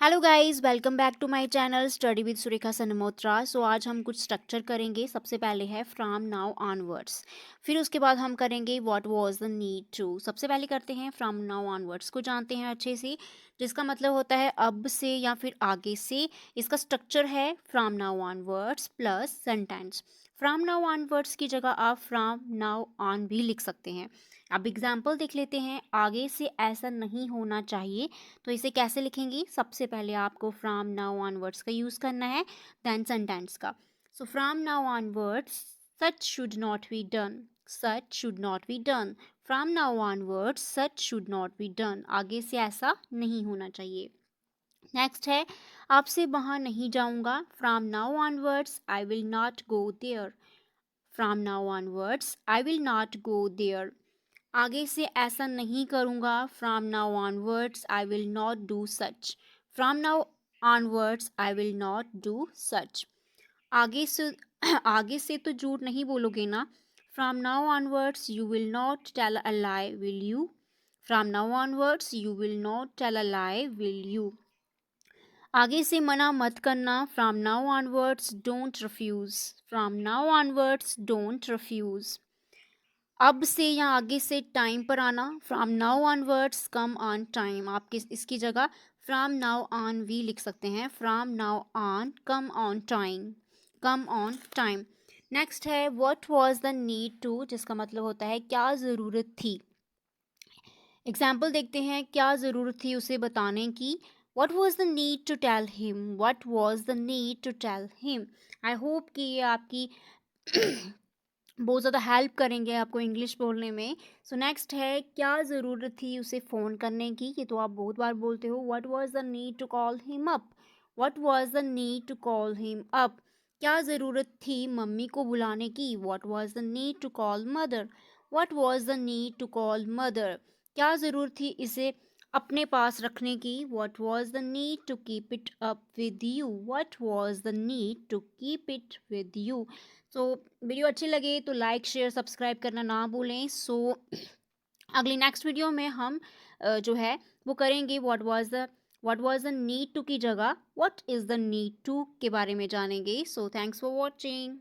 Hello guys, welcome back to my channel study with Surekha Sanmotra. So आज हम कुछ structure करेंगे। सबसे पहले है फ्रॉम नाउ ऑनवर्ड्स, फिर उसके बाद हम करेंगे what was the need to. सबसे पहले करते हैं फ्रॉम नाउ ऑनवर्ड्स को जानते हैं अच्छे से, जिसका मतलब होता है अब से या फिर आगे से। इसका स्ट्रक्चर है from now onwards plus sentence. From now onwards की जगह आप फ्रॉम नाउ ऑन भी लिख सकते हैं। अब एग्जाम्पल देख लेते हैं। आगे से ऐसा नहीं होना चाहिए, तो इसे कैसे लिखेंगे? सबसे पहले आपको फ्रॉम नाउ ऑनवर्ड्स का यूज़ करना है, देन सेंटेंस का। So from now onwards such should not be done, such should not be done. From now onwards such should not be done, आगे से ऐसा नहीं होना चाहिए। नेक्स्ट है आपसे वहाँ नहीं जाऊँगा। From now onwards I will not go there, from now onwards I will not go there, आगे से ऐसा नहीं करूँगा। From now onwards I will not do such, from now onwards I will not do such, आगे से आगे से तो झूठ नहीं बोलोगे ना। From now onwards you will not tell a lie will you, from now onwards you will not tell a lie will you, आगे से मना मत करना। From now onwards don't refuse, from now onwards don't refuse, अब से या आगे से टाइम पर आना। From now onwards come on time, आप इसकी जगह फ्रॉम नाउ ऑन भी लिख सकते हैं। From now on come on time, come on time. Next है what was the need to, जिसका मतलब होता है क्या ज़रूरत थी। एग्जाम्पल देखते हैं। क्या ज़रूरत थी उसे बताने की। What was the need to tell him? What was the need to tell him? I hope कि ये आपकी बहुत ज़्यादा हेल्प करेंगे आपको इंग्लिश बोलने में। सो नेक्स्ट है क्या ज़रूरत थी उसे फ़ोन करने की। ये तो आप बहुत बार बोलते हो। What was the need to call him up, what was the need to call him up, क्या ज़रूरत थी मम्मी को बुलाने की। What was the need to call mother, what was the need to call mother, क्या ज़रूरत थी इसे अपने पास रखने की। What was the need to keep it up with you, what was the need to keep it with you. So video अच्छी लगे तो लाइक शेयर सब्सक्राइब करना ना भूलें। सो अगली नेक्स्ट वीडियो में हम जो है वो करेंगे what was the need to की जगह what is the need to के बारे में जानेंगे। So thanks for watching.